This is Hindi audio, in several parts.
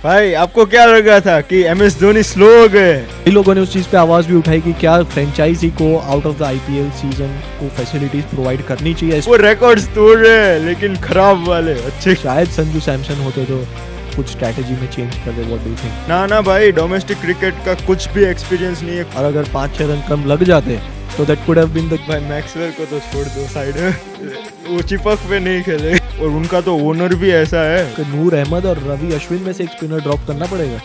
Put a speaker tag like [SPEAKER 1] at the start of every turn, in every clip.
[SPEAKER 1] भाई आपको क्या लग रहा था कि MS धोनी स्लो हो गए?
[SPEAKER 2] कई लोगों ने उस चीज़ पे आवाज़ भी उठाई कि क्या फ्रेंचाइजी को out of the IPL season को फैसिलिटीज प्रोवाइड करनी चाहिए।
[SPEAKER 1] वो रिकॉर्ड्स तोड़ रहे हैं लेकिन खराब वाले अच्छे।
[SPEAKER 2] शायद संजू सैमसन होते तो कुछ स्ट्रैटेजी में चेंज कर दे। What do you think?
[SPEAKER 1] ना भाई, डोमेस्टिक क्रिकेट का कुछ भी एक्सपीरियंस नहीं है।
[SPEAKER 2] और अगर 5-6 रन कम लग जाते तो that could have been the.
[SPEAKER 1] भाई मैक्सवेल को तो छोड़ दो साइड में, वो चिपक पे नहीं खेले और उनका तो ओनर भी ऐसा है।
[SPEAKER 2] नूर अहमद और रवि अश्विन में से एक स्पिनर ड्रॉप करना पड़ेगा।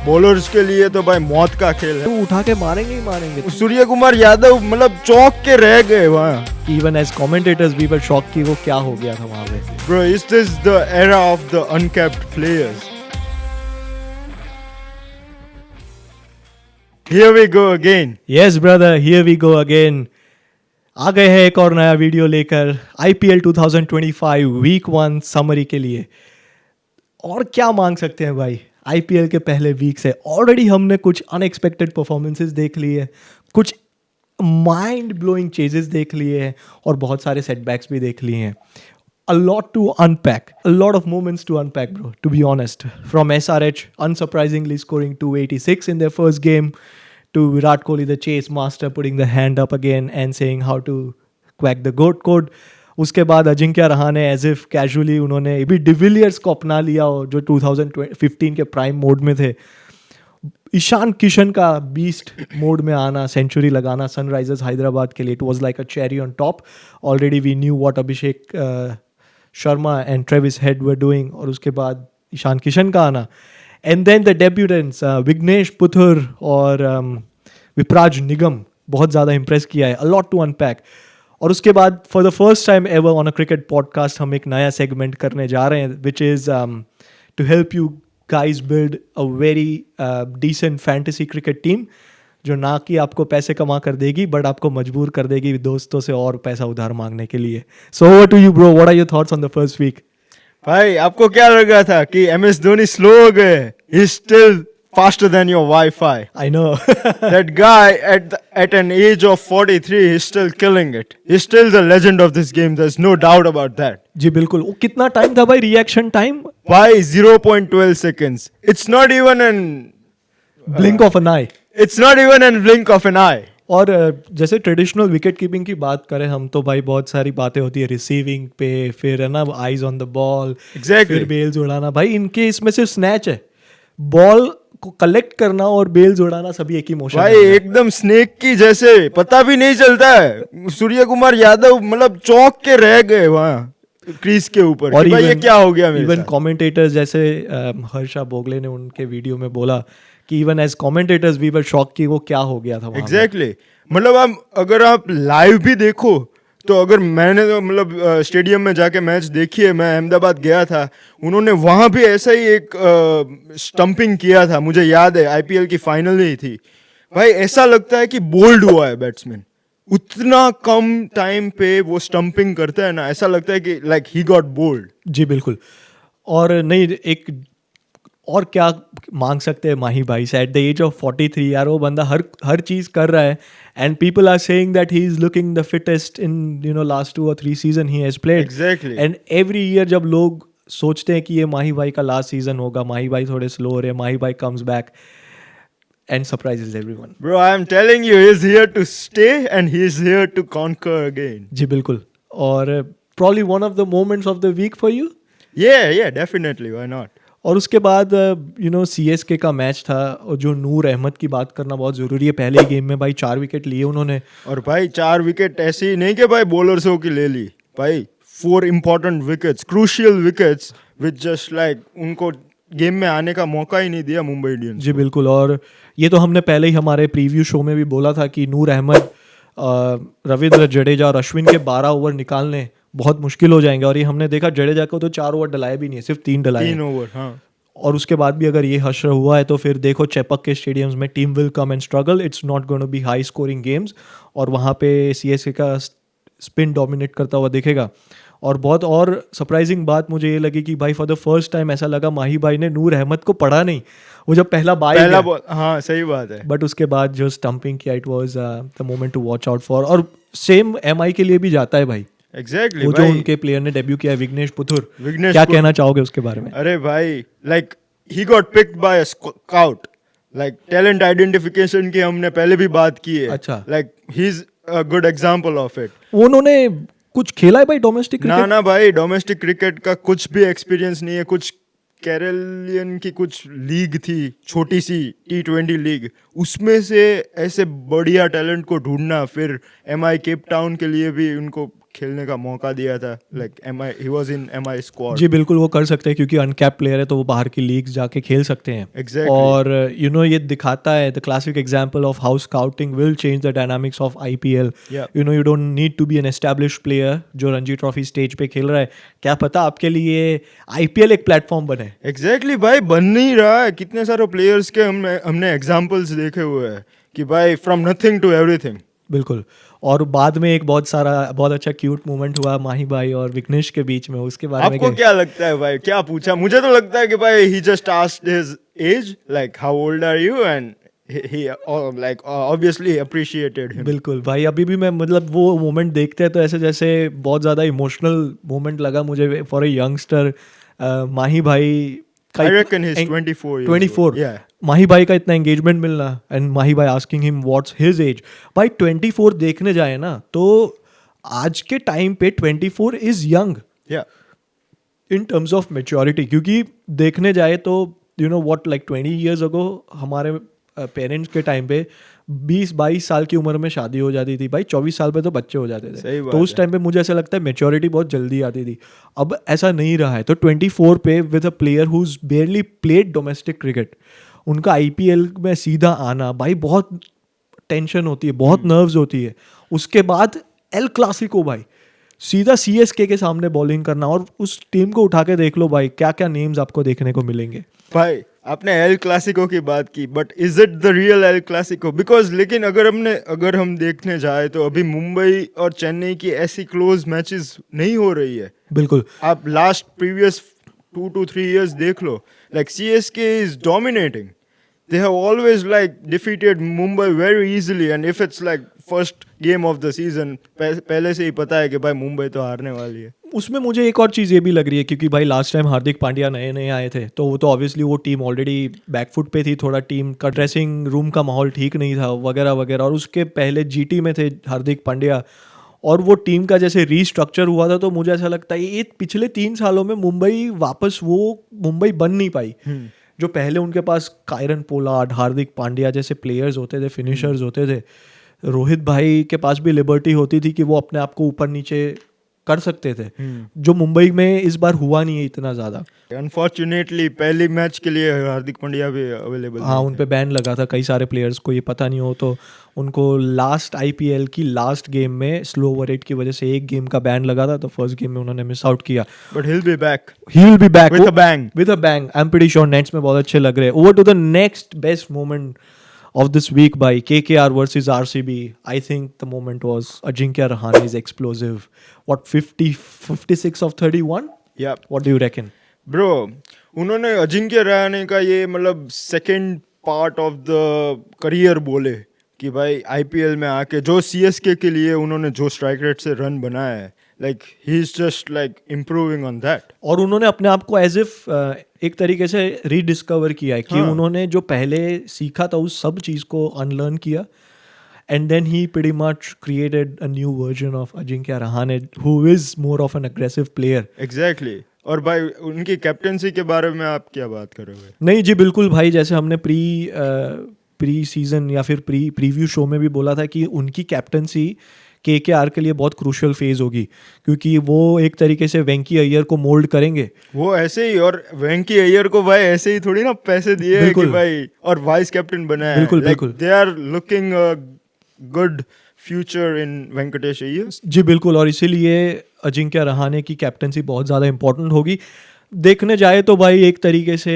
[SPEAKER 1] बॉलर्स के लिए तो भाई मौत का खेल है।
[SPEAKER 2] तो उठा के मारेंगे ही मारेंगे।
[SPEAKER 1] सूर्य कुमार यादव मतलब चौक के रह गए वहाँ।
[SPEAKER 2] Even as commentators we were shock कि वो क्या हो गया था वहाँ पे।
[SPEAKER 1] Bro, is this the era of the uncapped players? Here we go again.
[SPEAKER 2] Yes brother, here we go again. आ गए हैं एक और नया वीडियो लेकर IPL 2025 वीक 1 समरी के लिए। और क्या मांग सकते हैं भाई IPL के पहले वीक से। ऑलरेडी हमने कुछ अनएक्सपेक्टेड परफॉर्मेंसेस देख लिए हैं, कुछ माइंड ब्लोइंग चेजेस देख लिए हैं और बहुत सारे सेटबैक्स भी देख लिए हैं। A lot to unpack, a lot of moments to unpack, bro, to be honest. From SRH unsurprisingly scoring 286 in their first game to Virat Kohli, the chase master, putting the hand up again and saying how to quack the GOAT code. उसके बाद Ajinkya Rahane as if casually उन्होंने भी डिविलियर्स को अपना लिया जो 2015 के प्राइम मोड में थे। ईशान किशन का बीस्ट मोड में आना, सेंचुरी लगाना सनराइजर्स हैदराबाद के लिए, it was like a cherry on top. Already we knew what Abhishek Sharma and Travis Head were doing, और उसके बाद ईशान किशन का आना। And then the debutants Vignesh Puthur और विपराज निगम बहुत ज़्यादा इंप्रेस किया है। A lot to unpack. और उसके बाद for the first time ever on a cricket podcast हम एक नया सेगमेंट करने जा रहे हैं which is to help you guys build a very decent fantasy cricket team जो ना कि आपको पैसे कमा कर देगी बट आपको मजबूर कर देगी दोस्तों से और पैसा उधार मांगने के लिए। So over to you bro, what are your thoughts on the first week?
[SPEAKER 1] भाई आपको क्या लग रहा था कि MS धोनी स्लो हो गए? He is still faster than your Wi-Fi.
[SPEAKER 2] I know.
[SPEAKER 1] That guy at an age of 43 he's still killing it. He's still the legend of this game. There's no doubt about that.
[SPEAKER 2] जी बिल्कुल। वो कितना टाइम था भाई reaction time?
[SPEAKER 1] By 0.12 seconds. It's not even an
[SPEAKER 2] blink of an eye.
[SPEAKER 1] It's not even a blink of an eye.
[SPEAKER 2] और जैसे ट्रेडिशनल विकेट कीपिंग की बात करें हम तो भाई बहुत सारी बातें होती है रिसीविंग पे, फिर है ना eyes on the ball,
[SPEAKER 1] Exactly.
[SPEAKER 2] फिर बेल्स उड़ाना। भाई इनके इसमें सिर्फ स्नैच है, बॉल को कलेक्ट करना और बेल्स उड़ाना सभी एक ही मोशन
[SPEAKER 1] भाई एकदम स्नेक की जैसे पता भी नहीं चलता है। सूर्य कुमार यादव मतलब चौक के रह गए वहाँ क्रीज के ऊपर। और भाई ये क्या हो गया?
[SPEAKER 2] इवन कमेंटेटर्स जैसे हर्षा बोगले ने उनके वीडियो में बोला कि even as commentators we were shock कि वो क्या हो गया था वहाँ।
[SPEAKER 1] एग्जैक्टली। मतलब अगर आप लाइव भी देखो तो अगर मैंने तो मतलब स्टेडियम में जाके मैच देखी है, मैं अहमदाबाद गया था, उन्होंने वहाँ भी ऐसा ही एक स्टंपिंग किया था, मुझे याद है IPL की फाइनल ही थी। भाई ऐसा लगता है कि बोल्ड हुआ है बैट्समैन, उतना कम टाइम पे वो स्टंपिंग करता है ना, ऐसा लगता है कि लाइक ही गॉट बोल्ड।
[SPEAKER 2] जी बिल्कुल। और नहीं एक और क्या मांग सकते हैं माही भाई से एट द एज ऑफ 43 यार, वो बंदा हर चीज़ कर रहा है and people are saying that he is looking the fittest in last 2 or 3 season he has played.
[SPEAKER 1] Exactly.
[SPEAKER 2] And every year जब लोग सोचते हैं कि ये माही भाई का लास्ट सीजन होगा, माही भाई थोड़े स्लो हो रहे हैं, माही भाई comes back and surprises everyone.
[SPEAKER 1] Bro, I am telling you, he is here to stay and he is here to conquer again.
[SPEAKER 2] जी बिल्कुल। और probably one of the moments of the week for you?
[SPEAKER 1] Yeah, definitely, why not?
[SPEAKER 2] और उसके बाद CSK का मैच था और जो नूर अहमद की बात करना बहुत ज़रूरी है। पहले गेम में भाई 4 विकेट लिए उन्होंने।
[SPEAKER 1] और भाई 4 विकेट ऐसे ही नहीं कि भाई बॉलर्सों की ले ली, भाई 4 important wickets, crucial wickets which just like उनको गेम में आने का मौका ही नहीं दिया मुंबई इंडियंस।
[SPEAKER 2] जी बिल्कुल। और ये तो हमने पहले ही हमारे प्रीव्यू शो में भी बोला था कि नूर अहमद, रविंद्र जडेजा और अश्विन के 12 ओवर निकालने बहुत मुश्किल हो जाएंगे। और ये हमने देखा जडेजा को तो 4 ओवर डलाए भी नहीं है, सिर्फ 3 डलाए।
[SPEAKER 1] 3 ओवर, हाँ। और
[SPEAKER 2] उसके बाद भी अगर ये हश्र हुआ है तो फिर देखो चेपक के स्टेडियम्स में team will come and struggle, it's not going to be high scoring games. और वहाँ पे CSK का स्पिन डोमिनेट करता हुआ दिखेगा। और बहुत और सरप्राइजिंग बात मुझे ये लगी कि भाई फॉर द फर्स्ट टाइम ऐसा लगा माही भाई ने नूर अहमद को पढ़ा नहीं, वो जब पहला बॉल,
[SPEAKER 1] हाँ सही बात है,
[SPEAKER 2] बट उसके बाद जो स्टंपिंग किया it was the moment to watch out for. और सेम MI के लिए भी जाता है भाई।
[SPEAKER 1] एग्जैक्टली
[SPEAKER 2] वो जो उनके प्लेयर ने डेब्यू किया विघ्नेश पुथुर, क्या कहना चाहोगे उसके बारे में?
[SPEAKER 1] अरे भाई like he got picked by a scout. Like talent identification की हमने पहले भी बात की है.
[SPEAKER 2] अच्छा.
[SPEAKER 1] Like he's a good example of it.
[SPEAKER 2] उन्होंने कुछ खेला है भाई डोमेस्टिक
[SPEAKER 1] ना
[SPEAKER 2] क्रिकेट?
[SPEAKER 1] ना भाई, डोमेस्टिक क्रिकेट का कुछ भी एक्सपीरियंस नहीं है. कुछ कैरेलियन की कुछ लीग थी, छोटी सी T20 लीग, उसमें से ऐसे बढ़िया टैलेंट को ढूंढना, फिर MI केप टाउन के लिए भी उनको खेलने का मौका दिया था. Like MI, he was in MI squad.
[SPEAKER 2] जी बिल्कुल वो कर सकते हैं क्योंकि अनकैप प्लेयर है तो वो बाहर की लीग्स जाके खेल सकते हैं.
[SPEAKER 1] Exactly.
[SPEAKER 2] और ये दिखाता है the classic example of how scouting will change the dynamics of IPL.
[SPEAKER 1] Yeah.
[SPEAKER 2] You don't need to be an established player जो रणजी ट्रॉफी स्टेज पे खेल रहा है. क्या पता आपके लिए IPL एक प्लेटफॉर्म बने.
[SPEAKER 1] एग्जैक्टली भाई, बन नहीं रहा है. कितने सारे प्लेयर्स के हमने एग्जांपल्स देखे हुए हैं कि भाई फ्रॉम नथिंग टू एवरीथिंग.
[SPEAKER 2] बिल्कुल. और बाद में एक बहुत अच्छा क्यूट मोमेंट हुआ माही भाई और विघ्नेश के बीच में, उसके बारे में
[SPEAKER 1] आपको क्या लगता है भाई, क्या पूछा? मुझे तो लगता है कि भाई he just asked his age, like how old are you, and he like obviously appreciated him.
[SPEAKER 2] बिल्कुल भाई, अभी भी मैं मतलब वो मोमेंट देखते हैं तो ऐसे जैसे बहुत ज़्यादा इमोशनल मोमेंट लगा मुझे फॉर अ यंगस्टर. माही भाई
[SPEAKER 1] I reckon he's 24 years
[SPEAKER 2] 24
[SPEAKER 1] old. Yeah.
[SPEAKER 2] माही भाई का इतना एंगेजमेंट मिलना एंड माही भाई asking him what's his age. भाई 24 देखने जाए ना तो आज के टाइम पे 24 is young
[SPEAKER 1] Yeah.
[SPEAKER 2] In terms of maturity. क्योंकि देखने जाए तो व्हाट लाइक 20 years ago हमारे पेरेंट्स के टाइम पे 20-22 साल की उम्र में शादी हो जाती थी भाई. 24 साल पे तो बच्चे हो जाते
[SPEAKER 1] सही
[SPEAKER 2] थे.
[SPEAKER 1] बात
[SPEAKER 2] तो उस
[SPEAKER 1] है.
[SPEAKER 2] टाइम पे मुझे ऐसा लगता है मेच्योरिटी बहुत जल्दी आती थी. अब ऐसा नहीं रहा है. तो 24 पे with a player who is बेयरली played domestic cricket, उनका IPL में सीधा आना भाई बहुत टेंशन होती है, बहुत नर्व्स होती है. उसके बाद एल क्लासिको भाई, सीधा CSK के सामने बॉलिंग करना और उस टीम को उठा के देख लो भाई क्या क्या नेम्स आपको देखने को मिलेंगे.
[SPEAKER 1] भाई आपने एल क्लासिको की बात की, but is it the real El Clasico? Because लेकिन अगर हम देखने जाए तो अभी मुंबई और चेन्नई की ऐसी क्लोज मैचेस नहीं हो रही है.
[SPEAKER 2] बिल्कुल.
[SPEAKER 1] आप लास्ट प्रीवियस 2 to 3 years देख लो, like CSK is dominating. They have always like defeated Mumbai very easily, and if it's like first game of the season, पहले से ही पता है कि भाई मुंबई तो हारने वाली है.
[SPEAKER 2] उसमें मुझे एक और चीज़ ये भी लग रही है क्योंकि भाई लास्ट टाइम हार्दिक पांड्या नए आए थे तो वो तो ऑब्वियसली वो टीम ऑलरेडी बैकफुट पे थी. थोड़ा टीम का ड्रेसिंग रूम का माहौल ठीक नहीं था वगैरह वगैरह. और उसके पहले GT में थे हार्दिक पांड्या और वो टीम का जैसे रीस्ट्रक्चर हुआ था. तो मुझे ऐसा लगता है ये पिछले 3 सालों में मुंबई वापस वो मुंबई बन नहीं पाई जो पहले उनके पास कायरन पोलार्ड, हार्दिक पांड्या जैसे प्लेयर्स होते थे, फिनिशर्स होते थे. रोहित भाई के पास भी लिबर्टी होती थी कि वो अपने आप को ऊपर नीचे कर सकते थे, जो मुंबई में इस बार हुआ नहीं है इतना ज़्यादा.
[SPEAKER 1] अनफॉर्चुनेटली पहली मैच के लिए हार्दिक पांड्या भी अवेलेबल.
[SPEAKER 2] हाँ, उन पे बैन लगा था. कई सारे प्लेयर्स को ये पता नहीं हो तो उनको लास्ट IPL की लास्ट गेम में स्लो ओवर रेट की वजह से एक गेम का बैन लगा था. तो फर्स्ट गेम में उन्होंने मिस आउट किया.
[SPEAKER 1] But he'll be back
[SPEAKER 2] he will be back
[SPEAKER 1] with a bang.
[SPEAKER 2] With a bang. I am pretty sure nets में बहुत अच्छे लग रहे हैं. Over to the next best moment of this week by KKR versus RCB. I think the moment was Ajinkya Rahane's explosive. What, 56 of 31?
[SPEAKER 1] Yeah.
[SPEAKER 2] What do you reckon?
[SPEAKER 1] Bro, उन्होंने अजिंक्य रहाणे का ये मतलब second part of the career बोले कि भाई IPL में आके जो CSK के लिए उन्होंने जो स्ट्राइक रेट से रन बनाया है, like he is just like improving on that.
[SPEAKER 2] और उन्होंने अपने आप को एज इफ एक तरीके से रीडिस्कवर किया है कि
[SPEAKER 1] हाँ.
[SPEAKER 2] उन्होंने जो पहले सीखा था उस सब चीज़ को अनलर्न किया and then he pretty much created a new version of Ajinkya Rahane who is more of an aggressive player.
[SPEAKER 1] Exactly. और भाई उनकी कैप्टनसी के बारे में आप क्या बात करोगे?
[SPEAKER 2] नहीं जी बिल्कुल भाई, जैसे हमने प्री सीजन या फिर प्रीव्यू शो में भी बोला था कि उनकी कैप्टनसी KKR के लिए बहुत क्रूशियल फेज होगी क्योंकि वो एक तरीके से वेंकी अय्यर को मोल्ड करेंगे.
[SPEAKER 1] वो ऐसे ही, और वेंकी अय्यर को भाई ऐसे ही थोड़ी ना पैसे दिए हैं कि भाई और वाइस कैप्टन बनाया है.
[SPEAKER 2] बिल्कुल, बिल्कुल.
[SPEAKER 1] They are looking a good future in Venkatesh Iyer.
[SPEAKER 2] जी बिल्कुल. और इसीलिए अजिंक्य रहाणे की कैप्टनसी बहुत ज़्यादा इंपॉर्टेंट होगी. देखने जाए तो भाई एक तरीके से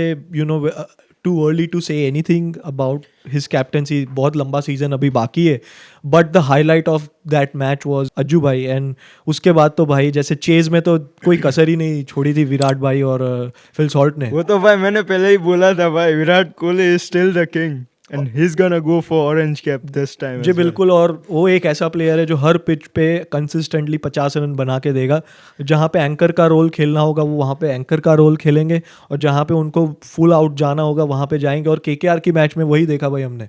[SPEAKER 2] too early to say anything about his captaincy. बहुत लंबा सीजन अभी बाकी है but the highlight of that match was Ajju भाई. एंड उसके बाद तो भाई जैसे चेज में तो कोई कसर ही नहीं छोड़ी थी विराट भाई और फिल सॉल्ट ने.
[SPEAKER 1] वो तो भाई मैंने पहले ही बोला था भाई, Virat Kohli is still the king. And he is gonna go for orange cap this time.
[SPEAKER 2] जी बिल्कुल, और वो एक ऐसा प्लेयर है जो हर पिच पे कंसिस्टेंटली 50 रन बना के देगा। जहाँ पे एंकर का रोल खेलना होगा वो वहाँ पे एंकर का रोल खेलेंगे, और जहाँ पे उनको फुल आउट जाना होगा वहाँ पे जाएंगे। और केकेआर की मैच में वही देखा भाई हमने,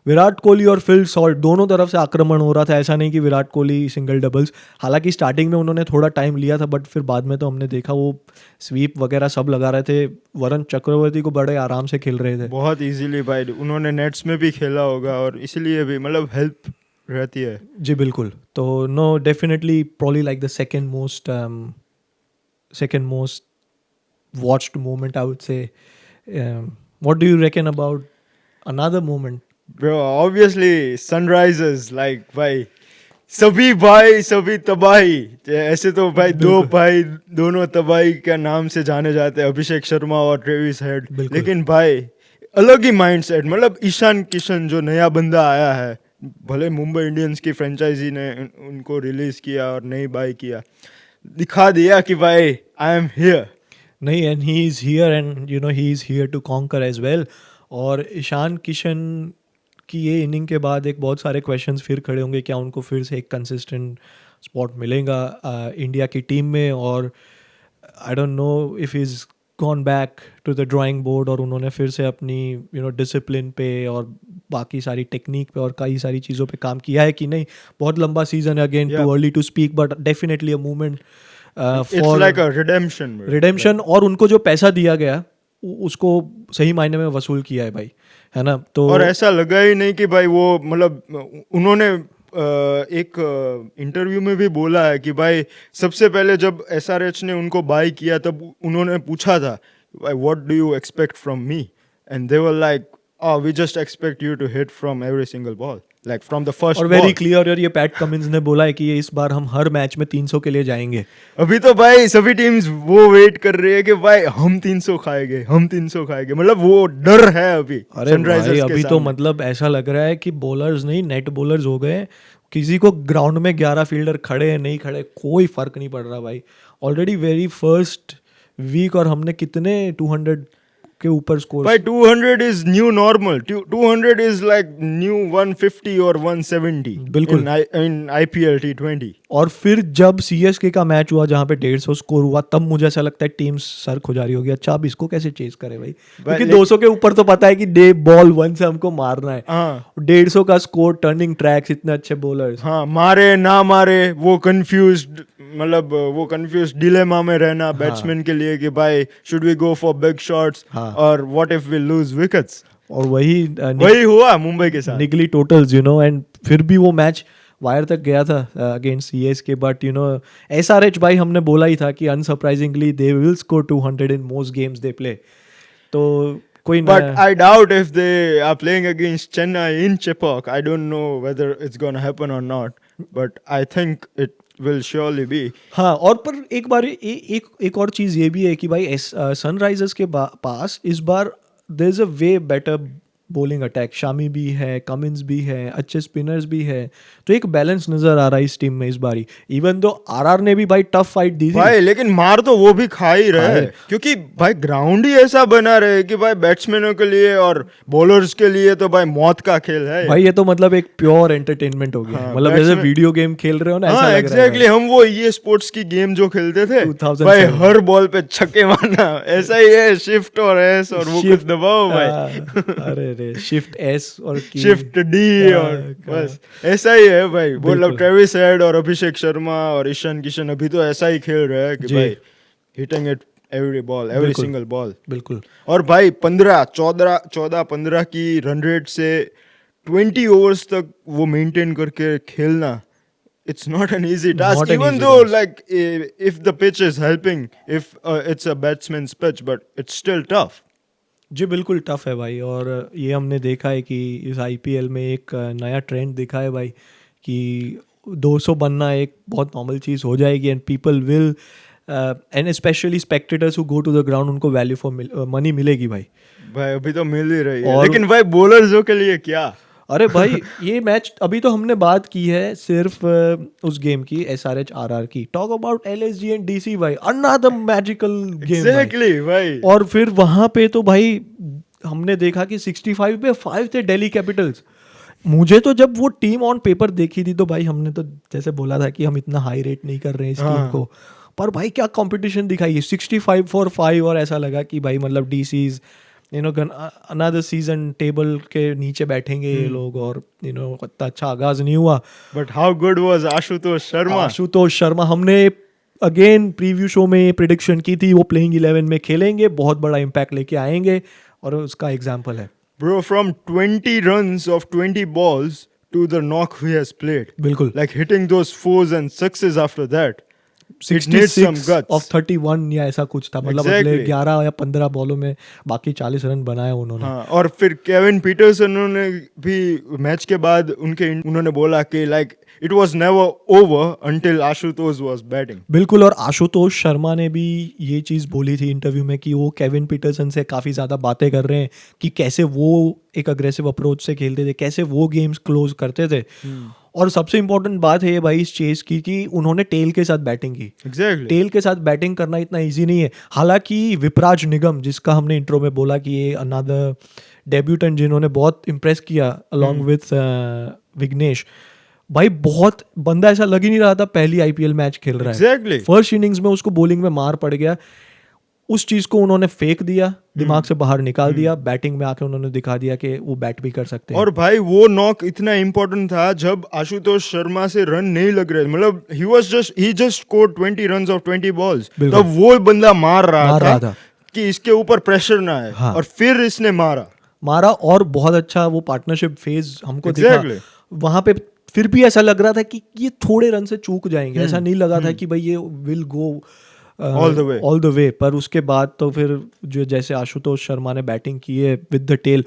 [SPEAKER 2] विराट कोहली और फिल सॉल्ट दोनों तरफ से आक्रमण हो रहा था। ऐसा नहीं कि विराट कोहली सिंगल डबल्स, हालांकि स्टार्टिंग में उन्होंने थोड़ा टाइम लिया था, बट फिर बाद में तो हमने देखा वो स्वीप वगैरह सब लगा रहे थे। वरुण चक्रवर्ती को बड़े आराम से खेल रहे थे।
[SPEAKER 1] बहुत इजीली भाई, उन्होंने नेट्स में भी खेला होगा और इसलिए भी मतलब हेल्प रहती है।
[SPEAKER 2] जी बिल्कुल। तो no, definitely probably like the second most watched moment, I would say. What do you reckon about another moment?
[SPEAKER 1] Bro, obviously sunrises, like भाई सभी तबाही। ऐसे तो भाई दो भाई दोनों तबाही का नाम से जाने जाते हैं, अभिषेक शर्मा और ट्रेविस हेड।
[SPEAKER 2] बिल्कुल।
[SPEAKER 1] लेकिन भाई अलग ही माइंडसेट, मतलब ईशान किशन जो नया बंदा आया है, भले मुंबई इंडियंस की फ्रेंचाइजी ने उनको रिलीज किया और नहीं बाय किया, दिखा दिया कि भाई आई एम हियर।
[SPEAKER 2] नहीं, and he is here, and you know he is here to conquer as well. और ईशान किशन की ये इनिंग के बाद एक बहुत सारे क्वेश्चंस फिर खड़े होंगे, क्या उनको फिर से एक कंसिस्टेंट स्पॉट मिलेगा इंडिया की टीम में। और I don't know if is gone back to the drawing board, और उन्होंने फिर से अपनी डिसिप्लिन पे और बाकी सारी टेक्निक पे और कई सारी चीज़ों पे काम किया है कि नहीं। बहुत लंबा सीजन है, again too early to speak, but definitely a movement
[SPEAKER 1] it's like a redemption.
[SPEAKER 2] और उनको जो पैसा दिया गया उसको सही मायने में वसूल किया है भाई, है ना। तो
[SPEAKER 1] और ऐसा लगा ही नहीं कि भाई वो, मतलब उन्होंने एक इंटरव्यू में भी बोला है कि भाई सबसे पहले जब एसआरएच ने उनको बाय किया तब उन्होंने पूछा था what do you expect from me, and they were like we just expect you to hit from every single ball, like from the first
[SPEAKER 2] और वेरी क्लियर। और ये पैट कमिंस ने बोला है कि ये इस बार हम हर मैच में 300 के लिए जाएंगे।
[SPEAKER 1] अभी तो भाई सभी टीम्स वो वेट कर रही है कि भाई हम 300 खाएंगे, हम 300 खाएंगे, मतलब वो डर है अभी।
[SPEAKER 2] अरे भाई अभी तो मतलब ऐसा लग रहा है कि बॉलर्स नहीं, नेट बॉलर्स हो गए। किसी को ग्राउंड में 11 फील्डर खड़े हैं नहीं खड़े कोई फर्क नहीं पड़ रहा भाई। ऑलरेडी वेरी फर्स्ट वीक और हमने कितने 200 के ऊपर स्कोर।
[SPEAKER 1] भाई 200 is new normal, 200 is like new 150 और 170
[SPEAKER 2] बिल्कुल
[SPEAKER 1] इन आईपीएल T20।
[SPEAKER 2] और फिर जब सीएसके का मैच हुआ जहाँ पे 150 स्कोर हुआ, तब मुझे ऐसा लगता है टीम सर खुजारी हो गया, अच्छा अब इसको कैसे चेज करे भाई, क्योंकि 200 के ऊपर तो पता है कि डे बॉल 1 से हमको मारना है। 150 का स्कोर, टर्निंग ट्रैक्स, इतने अच्छे बॉलर्स,
[SPEAKER 1] हाँ मारे ना मारे वो कंफ्यूज्ड, मतलब वो कंफ्यूज्ड डिलेमा में रहना बैट्समैन के लिए कि भाई should we go for big shots और what if we lose wickets.
[SPEAKER 2] और वही
[SPEAKER 1] हुआ मुंबई के साथ,
[SPEAKER 2] निकली टोटल्स, एंड फिर भी वो मैच वायर तक गया था अगेंस्ट सीएसके। बट एसआरएच भाई हमने बोला ही था कि unsurprisingly they will score 200 in most games they play. तो कोई
[SPEAKER 1] but I doubt if they are playing against Chennai in Chepauk, I don't know whether it's gonna happen और not, but I think it will surely be।
[SPEAKER 2] हाँ, और पर एक बार एक और चीज़ ये भी है कि भाई सनराइजर्स के पास इस बार there is a way better bowling attack. Shami भी है, कमिंस भी है, अच्छे स्पिनर्स भी है, तो एक बैलेंस नजर आ रहा है इस टीम में इस बारी। इवन दो आरआर ने भी भाई टफ फाइट दी थी
[SPEAKER 1] भाई, लेकिन मार तो वो भी खा ही रहे, क्योंकि भाई ग्राउंड ही ऐसा बना रहे कि भाई बैट्समैनों के लिए और बॉलर्स के लिए तो भाई मौत का खेल है
[SPEAKER 2] भाई। ये तो मतलब एक प्योर एंटरटेनमेंट हो गया।
[SPEAKER 1] हाँ,
[SPEAKER 2] मतलब जैसे वीडियो गेम खेल रहे हो ना, ऐसा लग
[SPEAKER 1] एग्जैक्टली
[SPEAKER 2] रहा है।
[SPEAKER 1] हम वो ये स्पोर्ट्स की गेम जो खेलते थे
[SPEAKER 2] 2007
[SPEAKER 1] भाई, हर बॉल पे छक्के मारना, ऐसा ही है, शिफ्ट और एस और वो कुछ दबाओ भाई।
[SPEAKER 2] अरे रे, शिफ्ट एस और
[SPEAKER 1] शिफ्ट डी और बस ऐसा ही है भाई। मतलब ट्रेविस हेड और अभिषेक शर्मा और ईशान किशन अभी तो ऐसा ही खेल रहे हैं कि भाई hitting it every ball, every single ball.
[SPEAKER 2] बिल्कुल।
[SPEAKER 1] और भाई 14-15 की रन रेट से 20 ओवर्स तक वो मेंटेन करके खेलना, it's not an easy task, even though like if the pitch is helping, if it's a batsman's pitch, but it's still tough।
[SPEAKER 2] जी बिल्कुल टफ है भाई। और ये हमने देखा है कि इस आईपीएल में एक नया ट्रेंड दिखा है भाई कि 200 बनना एक बहुत नॉर्मल चीज़ हो जाएगी, and people will and specially spectators who go to the ground, उनको वैल्यू फॉर मनी मिलेगी भाई।
[SPEAKER 1] भाई अभी तो मिल ही रही है, लेकिन भाई बॉलर्सों के लिए क्या।
[SPEAKER 2] अरे भाई ये मैच अभी तो हमने बात की है सिर्फ उस गेम की, एसआरएच आरआर की। Talk about LSG and DC भाई, अनदर मैजिकल गेम
[SPEAKER 1] एग्जैक्टली भाई।
[SPEAKER 2] और फिर वहां पे तो भाई हमने देखा कि 65 पे 5 थे दिल्ली कैपिटल्स। मुझे तो जब वो टीम ऑन पेपर देखी थी तो भाई हमने तो जैसे बोला था कि हम इतना हाई रेट नहीं कर रहे हैं इस टीम को, पर भाई क्या कंपटीशन दिखाई है 65 for 5, और ऐसा लगा कि भाई मतलब डीसीज अनदर सीजन टेबल के नीचे बैठेंगे ये लोग, और इतना अच्छा आगाज नहीं हुआ।
[SPEAKER 1] But how good was Ashutosh Sharma.
[SPEAKER 2] Ashutosh Sharma, हमने अगेन प्रीव्यू शो में प्रिडिक्शन की थी वो प्लेइंग 11 में खेलेंगे, बहुत बड़ा इम्पैक्ट लेके आएंगे, और उसका एग्जाम्पल है।
[SPEAKER 1] Bro, from 20 runs of 20 balls to the knock he has played.
[SPEAKER 2] बिल्कुल।
[SPEAKER 1] Like hitting those fours and sixes after that. It needs some
[SPEAKER 2] 66
[SPEAKER 1] guts.
[SPEAKER 2] of 31 या ऐसा कुछ था, मतलब
[SPEAKER 1] Exactly.
[SPEAKER 2] अगले 11 या 15 बॉलों में बाकी 40 रन बनाए उन्होंने।
[SPEAKER 1] हाँ, और फिर केविन पीटरसन ने भी मैच के बाद उन्होंने बोला कि like it was never over until Ashutosh was batting.
[SPEAKER 2] बिल्कुल, और आशुतोष शर्मा ने भी ये चीज़ बोली थी इंटरव्यू में कि वो केविन पीटरसन से काफ़ी ज़्यादा बातें कर रहे हैं कि कैसे वो एक अग्रेसिव अप्रोच से खेलते थे, कैसे वो गेम्स क्लोज करते थे। और सबसे इम्पोर्टेंट बात है भाई इस चेस की कि उन्होंने टेल के साथ बैटिंग की।
[SPEAKER 1] एग्जैक्टली।
[SPEAKER 2] टेल के साथ बैटिंग करना इतना इजी नहीं है। हालांकि विपराज निगम, जिसका हमने इंट्रो में बोला कि ये अनदर डेब्यूटेंट जिन्होंने बहुत इम्प्रेस किया अलॉन्ग विथ विघ्नेश, भाई बहुत बंदा ऐसा लग ही नहीं रहा था पहली आईपीएल मैच खेल रहा है।
[SPEAKER 1] Exactly.
[SPEAKER 2] फर्स्ट इनिंग्स में उसको बॉलिंग में मार पड़ गया, उस चीज को उन्होंने फेंक दिया, दिमाग से बाहर निकाल दिया, बैटिंग में आके उन्होंने दिखा दिया कि वो बैट भी कर सकते हैं।
[SPEAKER 1] और भाई वो नॉक इतना इम्पोर्टेंट था जब आशुतोष शर्मा से रन नहीं लग रहे, मतलब he just scored 20 runs off 20 balls,
[SPEAKER 2] बिल्कुल।
[SPEAKER 1] तब वो बंदा मार रहा
[SPEAKER 2] रहा
[SPEAKER 1] था
[SPEAKER 2] था
[SPEAKER 1] कि इसके ऊपर प्रेशर ना आए।
[SPEAKER 2] हाँ।
[SPEAKER 1] और फिर इसने मारा।
[SPEAKER 2] और बहुत अच्छा वो पार्टनरशिप फेज हमको
[SPEAKER 1] Exactly.
[SPEAKER 2] दिखा वहां पे। फिर भी ऐसा लग रहा था कि ये थोड़े रन से चूक जाएंगे, ऐसा नहीं लगा था कि भाई ये will go
[SPEAKER 1] All the way.
[SPEAKER 2] पर उसके बाद तो फिर जो जैसे आशुतोष शर्मा ने बैटिंग की है with the tail,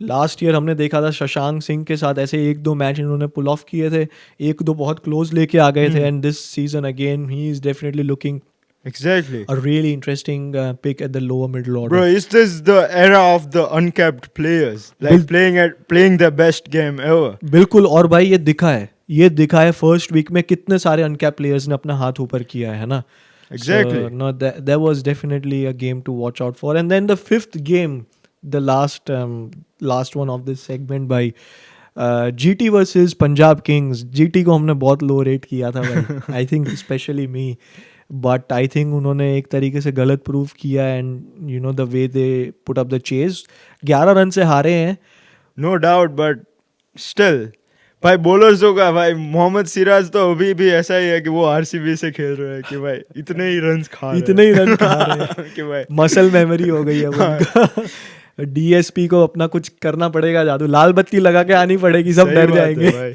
[SPEAKER 2] last year हमने देखा था शशांक सिंह के साथ ऐसे 1-2 मैच इन्होंने पुल ऑफ किए थे, 1-2 बहुत क्लोज लेके आ गए थे, and this season again he is definitely looking
[SPEAKER 1] Exactly.
[SPEAKER 2] a really interesting pick at the lower middle order.
[SPEAKER 1] Bro, is this the era of the uncapped players? Like playing their best game ever.
[SPEAKER 2] बिल्कुल, और भाई ये दिखा है फर्स्ट वीक में कितने सारे अनकैप प्लेयर्स ने अपना हाथ ऊपर किया है ना।
[SPEAKER 1] Exactly.
[SPEAKER 2] So, no, that was definitely a game to watch out for. And then the fifth game, the last one of this segment by GT versus Punjab Kings. GT को हमने बहुत लो रेट किया था भाई, I think specially me, but I think उन्होंने एक तरीके से गलत प्रूव किया, and you know the way they put up the chase. 11 run से हारे हैं।
[SPEAKER 1] No doubt, but still. भाई बॉलर्स होगा भाई, मोहम्मद सिराज तो अभी भी ऐसा ही है कि वो आरसीबी से खेल रहे हैं कि भाई इतने ही रन खा रहे हैं कि भाई
[SPEAKER 2] मसल मेमोरी हो गई है उनका। डीएसपी को अपना कुछ करना पड़ेगा, जादू लाल बत्ती लगा के आनी पड़ेगी, सब
[SPEAKER 1] सही
[SPEAKER 2] डर
[SPEAKER 1] बात है
[SPEAKER 2] जाएंगे।
[SPEAKER 1] भाई।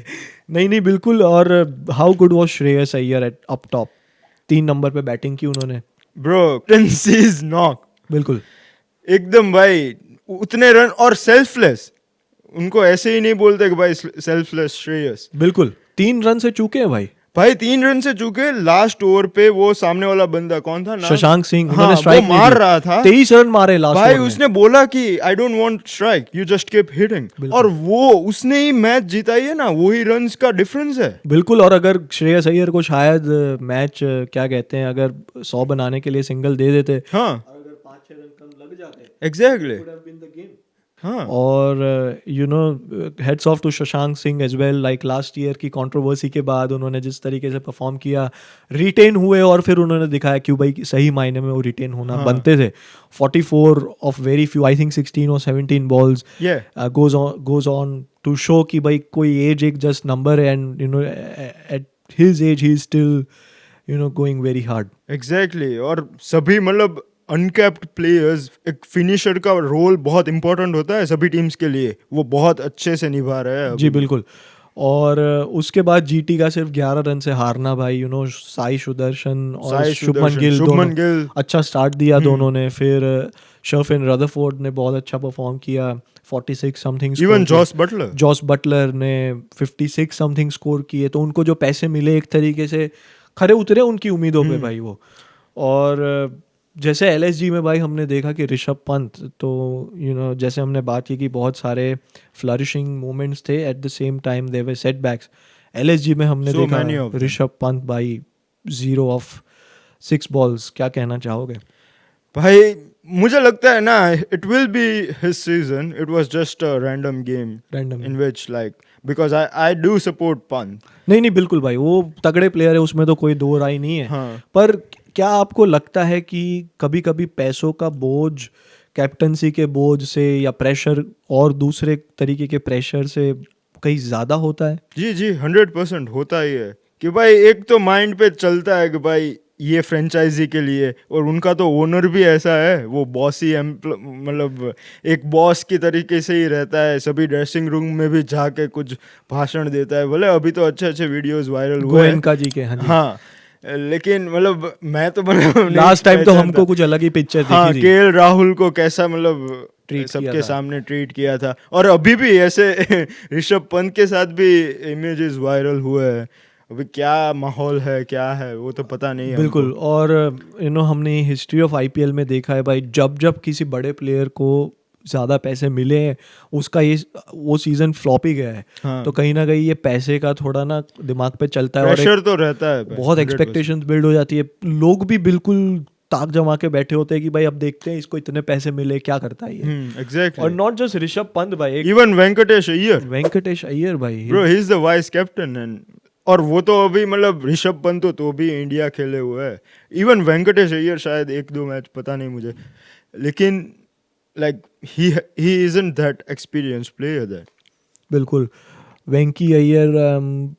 [SPEAKER 2] नहीं बिल्कुल। और how good was Shreyas Iyer at up top, 3 number पे बैटिंग की उन्होंने।
[SPEAKER 1] ब्रो, टेंसीज नॉक
[SPEAKER 2] बिल्कुल
[SPEAKER 1] एकदम भाई, उतने रन और सेल्फलेस, उनको ऐसे ही नहीं बोलते कि भाई सेल्फलेस श्रेयस।
[SPEAKER 2] बिल्कुल 3 रन से चूके हैं भाई 3
[SPEAKER 1] रन से चूके। लास्ट ओवर पे वो सामने वाला बंदा कौन था नाम?
[SPEAKER 2] शशांक सिंह,
[SPEAKER 1] हाँ,
[SPEAKER 2] उन्होंने स्ट्राइक
[SPEAKER 1] वो मार रहा था,
[SPEAKER 2] 23 रन मारे लास्ट
[SPEAKER 1] भाई
[SPEAKER 2] ओवर में।
[SPEAKER 1] उसने बोला कि I don't want strike, you just keep hitting, और वो उसने ही मैच जिताई है ना, वही रन्स का डिफरेंस है।
[SPEAKER 2] बिल्कुल। और अगर श्रेयस अय्यर को शायद मैच क्या कहते हैं, अगर 100 बनाने के लिए सिंगल दे देते,
[SPEAKER 1] हाँ
[SPEAKER 2] अगर 5-6 रन कम लग जाते,
[SPEAKER 1] एग्जैक्टली।
[SPEAKER 2] गेम।
[SPEAKER 1] हाँ,
[SPEAKER 2] और you know heads off to Shashank Singh as well, like last year की कंट्रोवर्सी के बाद उन्होंने जिस तरीके से परफॉर्म किया, रिटेन हुए, और फिर उन्होंने दिखाया क्यों भाई सही मायने में वो रिटेन होना बनते थे। 44 of very few, I think 16 और 17 balls goes on to show कि भाई कोई एज एक जस्ट नंबर है, and you know at his age he is still you know going very hard.
[SPEAKER 1] Exactly. और सभी मतलब अनकैप्ड प्लेयर्स, एक फिनिशर का रोल बहुत इंपॉर्टेंट होता है सभी टीम्स के लिए, वो बहुत अच्छे से निभा रहे हैं
[SPEAKER 2] जी बिल्कुल। और उसके बाद जीटी का सिर्फ 11 रन से हारना भाई, यू नो साई सुदर्शन और शुभमन गिल अच्छा स्टार्ट दिया दोनों ने, फिर शर्फिन रदरफोर्ड ने बहुत अच्छा परफॉर्म किया, 46 समथिंग।
[SPEAKER 1] इवन जॉस बटलर
[SPEAKER 2] ने 56 समथिंग स्कोर किए, तो उनको जो पैसे मिले एक तरीके से खरे उतरे उनकी उम्मीदों पे भाई वो। और जैसे एलएसजी में भाई हमने देखा कि ऋषभ पंत, तो यू नो जैसे हमने बात की कि बहुत सारे फ्लरिशिंग मोमेंट्स थे, at the same time there were setbacks. LSG में हमने देखा ऋषभ पंत भाई 0 ऑफ 6 बॉल्स, क्या कहना चाहोगे?
[SPEAKER 1] भाई मुझे लगता है ना, it will be his season. It was just a random game
[SPEAKER 2] Random.
[SPEAKER 1] In which like, because I do support Pant.
[SPEAKER 2] नहीं नहीं बिल्कुल भाई, वो तगड़े प्लेयर है, उसमें तो कोई दो राय नहीं है.
[SPEAKER 1] हाँ.
[SPEAKER 2] पर क्या आपको लगता है कि कभी कभी पैसों का बोझ, कैप्टनसी के बोझ से या प्रेशर और दूसरे तरीके के प्रेशर से कहीं ज़्यादा होता है?
[SPEAKER 1] जी जी, 100% होता ही है कि भाई एक तो माइंड पे चलता है कि भाई ये फ्रेंचाइजी के लिए, और उनका तो ओनर भी ऐसा है, वो बॉस ही मतलब एक बॉस की तरीके से ही रहता है. सभी ड्रेसिंग रूम में भी जाके कुछ भाषण देता है. बोले अभी तो अच्छे अच्छे वीडियोस वायरल हुए हैं.
[SPEAKER 2] गोयनका जी के, हाँ जी.
[SPEAKER 1] हाँ, लेकिन मतलब मैं तो मतलब नहीं
[SPEAKER 2] लास्ट टाइम तो
[SPEAKER 1] पहचानता.
[SPEAKER 2] हमको कुछ अलग ही पिक्चर
[SPEAKER 1] हाँ,
[SPEAKER 2] दिखी थी.
[SPEAKER 1] केएल राहुल को कैसा मतलब
[SPEAKER 2] Treat किया
[SPEAKER 1] सबके
[SPEAKER 2] था.
[SPEAKER 1] सामने ट्रीट किया था. और अभी भी ऐसे ऋषभ पंत के साथ भी इमेजेस वायरल हुए हैं. अभी क्या माहौल है, क्या है, वो तो पता नहीं हमको.
[SPEAKER 2] बिल्कुल. और हमने हिस्ट्री ऑफ आईपीएल में देखा है भाई, जब जब किसी बड़े प्लेयर को ज़्यादा पैसे मिले हैं, उसका ये वो सीज़न फ्लॉप ही गया है.
[SPEAKER 1] हाँ.
[SPEAKER 2] तो कहीं ना कहीं ये पैसे का थोड़ा ना दिमाग पे चलता है, और
[SPEAKER 1] प्रेशर तो रहता है भाई,
[SPEAKER 2] बहुत
[SPEAKER 1] 100%.
[SPEAKER 2] एक्सपेक्टेशंस बिल्ड हो जाती है. लोग भी बिल्कुल ताक जमा के बैठे होते हैं कि भाई अब देखते हैं इसको इतने पैसे मिले, क्या करता है ये. और
[SPEAKER 1] exactly.
[SPEAKER 2] Not just Rishabh Pant भाई, एक
[SPEAKER 1] इवन वेंकटेश अय्यर,
[SPEAKER 2] वेंकटेश अय्यर भाई.
[SPEAKER 1] Bro, he is the vice captain. And और वो तो अभी मतलब ऋषभ पंत तो भी इंडिया खेले हुए है. इवन वेंकटेश अय्यर शायद एक दो मैच, पता नहीं मुझे, लेकिन like he isn't that experience player that.
[SPEAKER 2] बिल्कुल. वेंकी अय्यर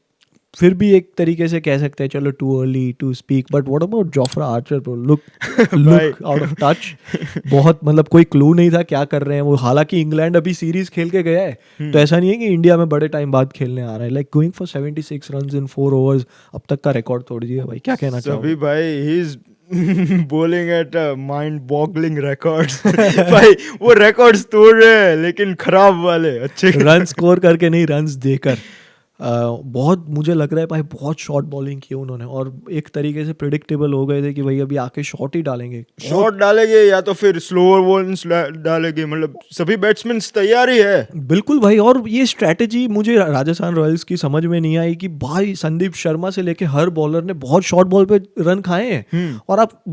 [SPEAKER 2] फिर भी एक तरीके से कह सकते हैं, चलो too early to speak, but what about Jofra Archer bro? Look look out of touch. बहुत मतलब कोई क्लू नहीं था क्या कर रहे हैं वो. हालांकि इंग्लैंड अभी सीरीज खेल के गया है, तो ऐसा नहीं है कि इंडिया में बड़े टाइम बाद खेलने आ रहा है. Like going for 76 runs in 4 overs, अब तक का रिकॉर्ड तोड़ दिया भाई. क्या कहना
[SPEAKER 1] सभी
[SPEAKER 2] चाहोगे?
[SPEAKER 1] भाई, he is bowling at mind boggling records. भाई वो records तोड़ रहे हैं, लेकिन खराब वाले, अच्छे
[SPEAKER 2] रन स्कोर करके नहीं, रन्स देकर. बहुत मुझे लग रहा है भाई, बहुत शॉर्ट बॉलिंग की उन्होंने, और एक तरीके से प्रिडिक्टेबल हो गए थे कि भाई अभी आके शॉट ही डालेंगे.
[SPEAKER 1] शॉट डालेंगे या तो फिर स्लोअर बॉल्स डालेंगे. मतलब सभी बैट्समैन तैयार ही है.
[SPEAKER 2] बिल्कुल भाई. और ये स्ट्रैटेजी मुझे राजस्थान रॉयल्स की समझ में नहीं आई कि भाई संदीप शर्मा से लेके हर बॉलर ने बहुत शॉर्ट बॉल पे रन खाए हैं, और आप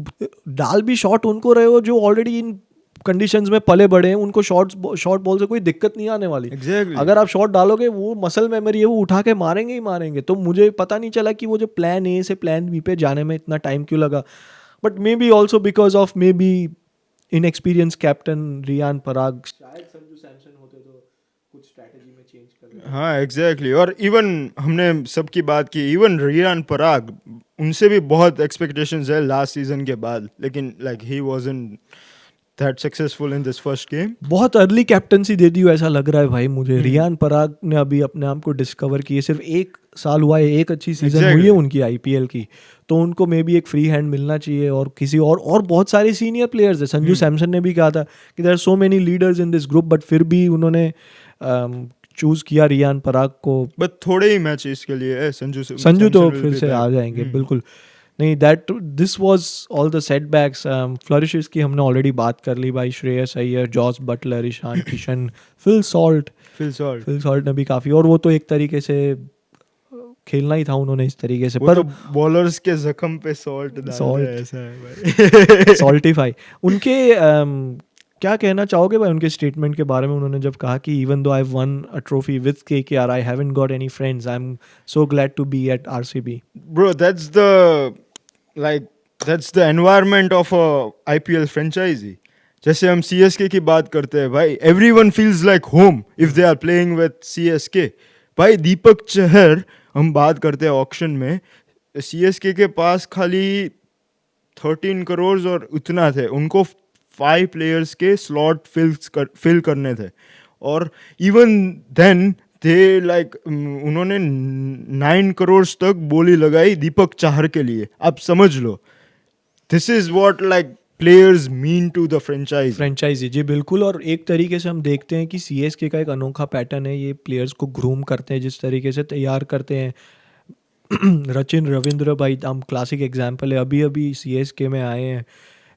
[SPEAKER 2] डाल भी शॉट उनको रहे हो जो ऑलरेडी इन कंडीशंस में पले बड़े हैं. उनको शॉर्ट बॉल से कोई दिक्कत नहीं आने वाली.
[SPEAKER 1] Exactly.
[SPEAKER 2] अगर आप शॉट डालोगे, वो मसल मेमोरी है, वो उठा के मारेंगे ही मारेंगे. तो मुझे पता नहीं चला कि वो जो प्लान ए से प्लान बी पे जाने में इतना टाइम क्यों लगा. But maybe also because of maybe inexperience captain Riyan Parag. शायद संजू सैमसन होते तो कुछ स्ट्रैटेजी में चेंज कर देते.
[SPEAKER 1] हाँ एग्जैक्टली. और इवन हमने सबकी बात की, इवन रियान पराग, उनसे भी बहुत एक्सपेक्टेशंस है लास्ट सीजन के बाद, लेकिन like he wasn't that successful in this first game.
[SPEAKER 2] बहुत अर्ली कैप्टनसी दे दी हो ऐसा लग रहा है भाई मुझे. रियान पराग ने अभी अपने आप को डिस्कवर किए, सिर्फ एक साल हुआ है, एक अच्छी सीजन
[SPEAKER 1] Exactly.
[SPEAKER 2] हुई है उनकी आईपीएल की. तो उनको मे बी एक फ्री हैंड मिलना चाहिए. और किसी और बहुत सारे सीनियर प्लेयर्स है. संजू सैमसन ने भी कहा था कि there are so many leaders in this group, but फिर भी उन्होंने चूज किया रियान पराग को.
[SPEAKER 1] बट थोड़े ही मैच इसके लिए है. संजू
[SPEAKER 2] तो
[SPEAKER 1] Samson will
[SPEAKER 2] फिर
[SPEAKER 1] be
[SPEAKER 2] से
[SPEAKER 1] back.
[SPEAKER 2] आ जाएंगे. बिल्कुल नहीं. That this was all the setbacks. Flourishes की हमने ऑलरेडी बात कर ली भाई. Shreyas Iyer, Jos Buttler, Ishan Kishan, Phil Salt.
[SPEAKER 1] Phil Salt.
[SPEAKER 2] Phil Salt ने भी काफी, और वो तो एक तरीके से खेलना ही था उन्होंने इस तरीके से.
[SPEAKER 1] वो
[SPEAKER 2] पर
[SPEAKER 1] तो बॉलर्स के जख्म पे सॉल्ट डाल
[SPEAKER 2] Salt.
[SPEAKER 1] रहे हैं, ऐसा है भाई.
[SPEAKER 2] सॉल्टिफाई. उनके क्या कहना चाहोगे भाई उनके स्टेटमेंट के बारे में? उन्होंने जब कहा कि even though I have won a trophy with KKR, I haven't got any friends, I am so glad to be at RCB.
[SPEAKER 1] Bro, that's the environment of a IPL franchisee. जैसे हम CSK की बात करते हैं भाई, everyone feels like home if they are playing with CSK. भाई दीपक चहर, हम बात करते हैं ऑक्शन में, CSK के पास खाली 13 करोड़ और उतना थे. उनको 5 प्लेयर्स के स्लॉट फिल करने थे. और इवन देन दे लाइक उन्होंने 9 करोड़ तक बोली लगाई दीपक चाहर के लिए. आप समझ लो, this is what like players mean to the
[SPEAKER 2] franchise. जी बिल्कुल. और एक तरीके से हम देखते हैं कि सीएसके का एक अनोखा पैटर्न है. ये प्लेयर्स को ग्रूम करते हैं, जिस तरीके से तैयार करते हैं. रचिन रविंद्र भाई हम क्लासिक एग्जाम्पल है, अभी अभी सीएसके में आए हैं.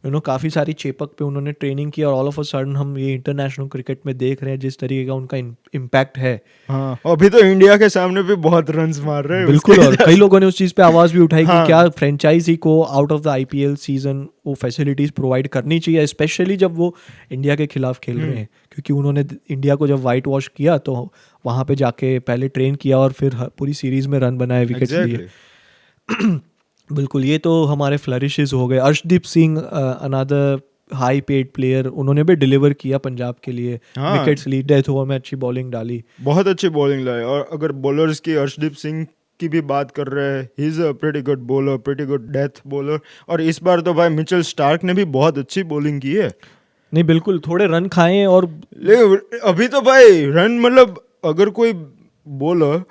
[SPEAKER 2] काफ़ी सारी चेपक पे उन्होंने ट्रेनिंग की और ऑल ऑफ अ सडन हम ये इंटरनेशनल क्रिकेट में देख रहे हैं जिस तरीके का उनका इम्पैक्ट है।
[SPEAKER 1] हाँ, अभी तो इंडिया के सामने भी बहुत रन्स मार रहे हैं
[SPEAKER 2] बिल्कुल,
[SPEAKER 1] उसके
[SPEAKER 2] और कई लोगों ने उस चीज़ पे आवाज़ भी उठाई कि
[SPEAKER 1] हाँ।
[SPEAKER 2] क्या फ्रेंचाइजी को out of the IPL season वो फैसिलिटीज़ प्रोवाइड करनी चाहिए, स्पेशली जब वो इंडिया के खिलाफ खेल रहे हैं, क्योंकि उन्होंने इंडिया को जब वाइट वॉश किया तो वहाँ पे जाके पहले ट्रेन किया और फिर पूरी सीरीज में रन बनाए, विकेट्स लिए।
[SPEAKER 1] Exactly.
[SPEAKER 2] बिल्कुल, ये तो हमारे फ्लरिशेस हो गए। Arshdeep Singh another high paid player, उन्होंने भी डिलीवर किया पंजाब के लिए,
[SPEAKER 1] हाँ।
[SPEAKER 2] विकेट्स ली, डेथ ओवर में अच्छी बॉलिंग डाली।
[SPEAKER 1] बहुत अच्छी बॉलिंग लाई। और अगर बॉलर्स की अर्शदीप सिंह की भी बात कर रहे हैं, he is a pretty good bowler, pretty good death bowler. और इस बार तो भाई मिचेल स्टार्क ने भी बहुत अच्छी बॉलिंग की है।
[SPEAKER 2] नहीं बिल्कुल, थोड़े रन खाए और
[SPEAKER 1] लेकिन अभी तो भाई रन मतलब अगर कोई बॉलर